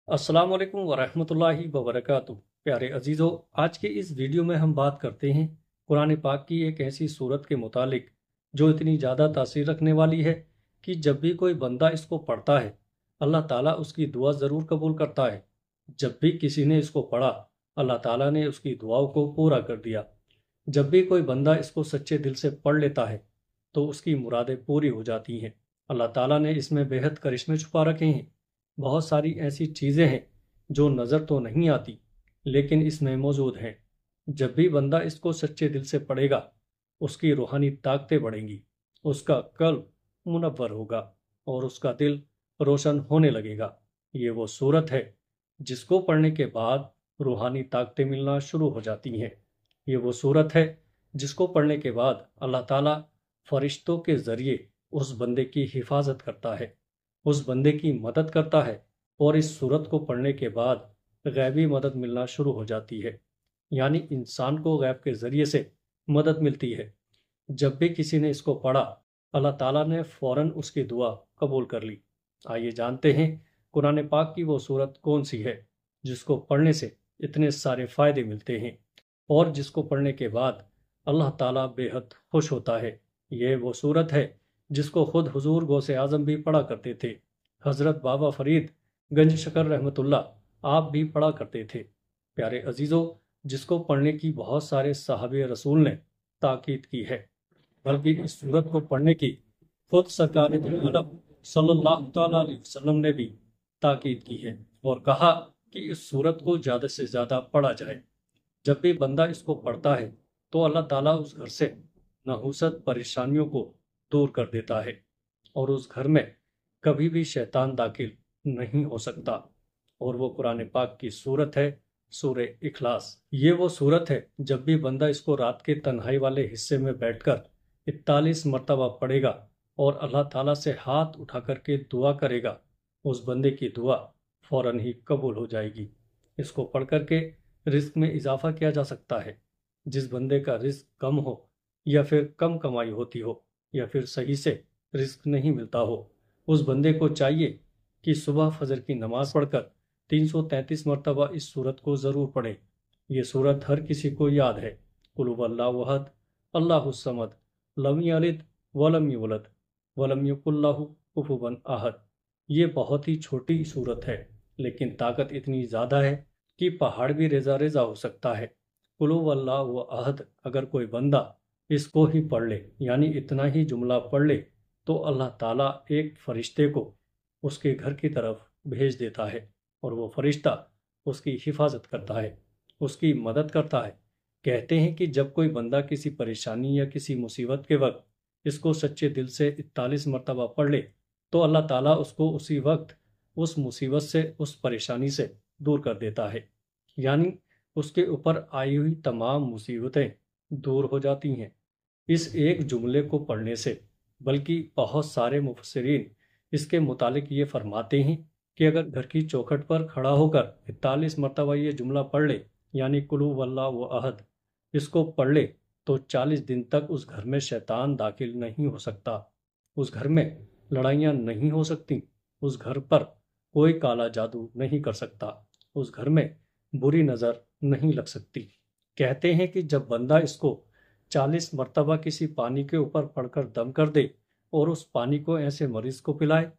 अस्सलाम वालेकुम वरहमतुल्लाहि वबरकातुहू। प्यारे अजीज़ों, आज के इस वीडियो में हम बात करते हैं कुरान पाक की एक ऐसी सूरत के मुतालिक जो इतनी ज़्यादा तासीर रखने वाली है कि जब भी कोई बंदा इसको पढ़ता है अल्लाह ताला उसकी दुआ ज़रूर कबूल करता है। जब भी किसी ने इसको पढ़ा अल्लाह ताला ने उसकी दुआओं को पूरा कर दिया। जब भी कोई बंदा इसको सच्चे दिल से पढ़ लेता है तो उसकी मुरादें पूरी हो जाती हैं। अल्लाह ताला ने इसमें बेहद करिश्मे छुपा रखे हैं। बहुत सारी ऐसी चीज़ें हैं जो नज़र तो नहीं आती लेकिन इसमें मौजूद हैं। जब भी बंदा इसको सच्चे दिल से पढ़ेगा उसकी रूहानी ताकतें बढ़ेंगी, उसका कल्ब मुनव्वर होगा और उसका दिल रोशन होने लगेगा। ये वो सूरत है जिसको पढ़ने के बाद रूहानी ताकतें मिलना शुरू हो जाती हैं। ये वो सूरत है जिसको पढ़ने के बाद अल्लाह ताला फरिश्तों के ज़रिए उस बंदे की हिफाजत करता है, उस बंदे की मदद करता है और इस सूरत को पढ़ने के बाद गैबी मदद मिलना शुरू हो जाती है। यानी इंसान को गैब के ज़रिए से मदद मिलती है। जब भी किसी ने इसको पढ़ा अल्लाह ताला ने फ़ौरन उसकी दुआ कबूल कर ली। आइए जानते हैं कुरान पाक की वो सूरत कौन सी है जिसको पढ़ने से इतने सारे फ़ायदे मिलते हैं और जिसको पढ़ने के बाद अल्लाह ताला बेहद खुश होता है। ये वो सूरत है जिसको खुद हुजूर गौसे आज़म भी पढ़ा करते थे। हज़रत बाबा फरीद गंज शकर रहमतुल्लाह आप भी पढ़ा करते थे। प्यारे अजीज़ों, जिसको पढ़ने की बहुत सारे सहाबे रसूल ने ताकीद की है, बल्कि इस सूरत को पढ़ने की खुद सरकार दो आलम सल्लल्लाहु तआला अलैहि वसल्लम ने भी ताकीद की है और कहा कि इस सूरत को ज़्यादा से ज़्यादा पढ़ा जाए। जब भी बंदा इसको पढ़ता है तो अल्लाह ताला उस घर से नहुसत परेशानियों को दूर कर देता है और उस घर में कभी भी शैतान दाखिल नहीं हो सकता। और वो कुरान पाक की सूरत है सूरे इखलास। ये वो सूरत है जब भी बंदा इसको रात के तन्हाई वाले हिस्से में बैठकर 41 मरतबा पढ़ेगा और अल्लाह ताला से हाथ उठा करके दुआ करेगा, उस बंदे की दुआ फौरन ही कबूल हो जाएगी। इसको पढ़ करके रिस्क में इजाफा किया जा सकता है। जिस बंदे का रिस्क कम हो या फिर कम कमाई होती हो या फिर सही से रिस्क नहीं मिलता हो, उस बंदे को चाहिए कि सुबह फजर की नमाज पढ़कर 333 मरतबा इस सूरत को ज़रूर पढ़े। ये सूरत हर किसी को याद है। कुल हुवल्लाहु अहद, अल्लाहुस समद, लम यलिद वलम यूलद वलम यकुल लहू कुफुवन अहद। ये बहुत ही छोटी सूरत है लेकिन ताकत इतनी ज़्यादा है कि पहाड़ भी रेजा रेजा हो सकता है। कुल हुवल्लाहु अहद अगर कोई बंदा इसको ही पढ़ ले, यानी इतना ही जुमला पढ़ ले, तो अल्लाह ताला एक फरिश्ते को उसके घर की तरफ भेज देता है और वो फरिश्ता उसकी हिफाजत करता है, उसकी मदद करता है। कहते हैं कि जब कोई बंदा किसी परेशानी या किसी मुसीबत के वक्त इसको सच्चे दिल से 41 मरतबा पढ़ ले तो अल्लाह ताला उसको उसी वक्त उस मुसीबत से, उस परेशानी से दूर कर देता है। यानी उसके ऊपर आई हुई तमाम मुसीबतें दूर हो जाती हैं इस एक जुमले को पढ़ने से। बल्कि बहुत सारे मुफस्सिरीन इसके मुतालिक ये फरमाते हैं कि अगर घर की चौखट पर खड़ा होकर 41 मरतबा ये जुमला पढ़ ले, यानी कुल हुवल्लाहु अहद, इसको पढ़ ले तो 40 दिन तक उस घर में शैतान दाखिल नहीं हो सकता, उस घर में लड़ाइयाँ नहीं हो सकती, उस घर पर कोई काला जादू नहीं कर सकता, उस घर में बुरी नज़र नहीं लग सकती। कहते हैं कि जब बंदा इसको 40 मरतबा किसी पानी के ऊपर पढ़कर दम कर दे और उस पानी को ऐसे मरीज को पिलाए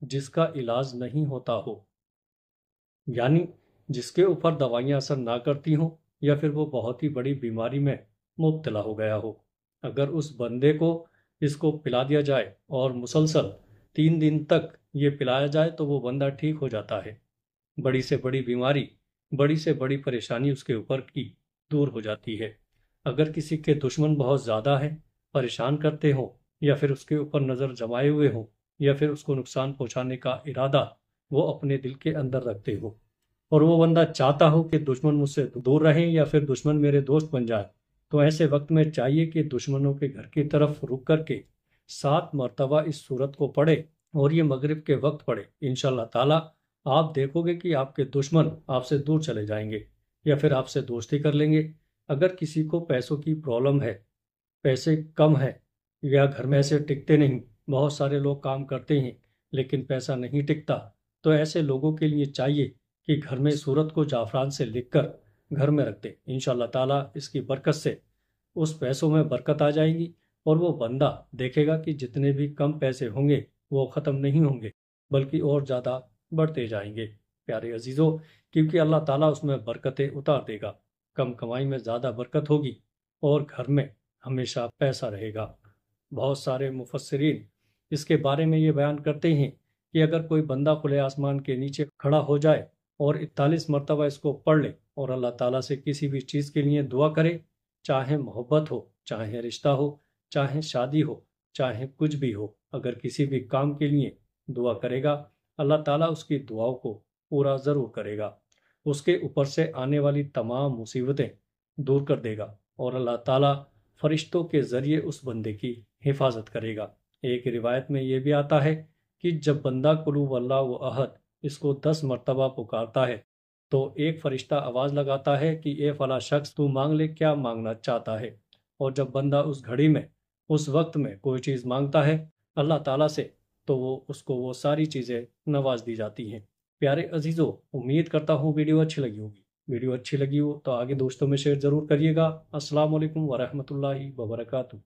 जिसका इलाज नहीं होता हो, यानी जिसके ऊपर दवाइयाँ असर ना करती हों या फिर वो बहुत ही बड़ी बीमारी में मुब्तला हो गया हो, अगर उस बंदे को इसको पिला दिया जाए और मुसलसल 3 दिन तक ये पिलाया जाए तो वो बंदा ठीक हो जाता है। बड़ी से बड़ी बीमारी, बड़ी से बड़ी परेशानी उसके ऊपर की दूर हो जाती है। अगर किसी के दुश्मन बहुत ज़्यादा हैं, परेशान करते हों या फिर उसके ऊपर नज़र जमाए हुए हों या फिर उसको नुकसान पहुंचाने का इरादा वो अपने दिल के अंदर रखते हो और वो बंदा चाहता हो कि दुश्मन मुझसे दूर रहें या फिर दुश्मन मेरे दोस्त बन जाए, तो ऐसे वक्त में चाहिए कि दुश्मनों के घर की तरफ रुक करके 7 मरतबा इस सूरत को पढ़े और ये मगरिब के वक्त पढ़े। इंशाअल्लाह ताला आप देखोगे कि आपके दुश्मन आपसे दूर चले जाएंगे या फिर आपसे दोस्ती कर लेंगे। अगर किसी को पैसों की प्रॉब्लम है, पैसे कम है या घर में ऐसे टिकते नहीं, बहुत सारे लोग काम करते हैं लेकिन पैसा नहीं टिकता, तो ऐसे लोगों के लिए चाहिए کہ گھر میں سورت کو جعفران سے لکھ کر گھر میں رکھ دے۔ انشاءاللہ تعالیٰ اس کی برکت سے اس پیسوں میں برکت آ جائے گی، اور وہ بندہ دیکھے گا کہ جتنے بھی کم پیسے ہوں گے وہ ختم نہیں ہوں گے بلکہ اور زیادہ بڑھتے جائیں گے۔ پیارے عزیزو، کیونکہ اللہ تعالیٰ اس میں برکتیں اتار دے گا، کم کمائی میں زیادہ برکت ہوگی اور گھر میں ہمیشہ پیسہ رہے گا۔ بہت سارے مفسرین اس کے بارے میں یہ بیان کرتے ہیں کہ اگر کوئی بندہ کھلے آسمان کے نیچے کھڑا ہو جائے اور 41 مرتبہ اس کو پڑھ لے اور اللہ تعالیٰ سے کسی بھی چیز کے لیے دعا کرے، چاہے محبت ہو، چاہے رشتہ ہو، چاہے شادی ہو، چاہے کچھ بھی ہو، اگر کسی بھی کام کے لیے دعا کرے گا، اللہ تعالیٰ اس کی دعاؤں کو پورا ضرور کرے گا، اس کے اوپر سے آنے والی تمام مصیبتیں دور کر دے گا، اور اللہ تعالیٰ فرشتوں کے ذریعے اس بندے کی حفاظت کرے گا۔ ایک روایت میں یہ بھی آتا ہے کہ جب بندہ قل هو اللہ احد اس کو 10 مرتبہ پکارتا ہے تو ایک فرشتہ آواز لگاتا ہے کہ اے فلاں شخص، تو مانگ لے کیا مانگنا چاہتا ہے، اور جب بندہ اس گھڑی میں اس وقت میں کوئی چیز مانگتا ہے اللہ تعالیٰ سے تو اس کو وہ ساری چیزیں نواز دی جاتی ہیں۔ پیارے عزیزو، امید کرتا ہوں ویڈیو اچھی لگی ہوگی۔ ویڈیو اچھی لگی ہو تو آگے دوستوں میں شیئر ضرور کریے گا۔ السلام علیکم ورحمۃ اللہ وبرکاتہ۔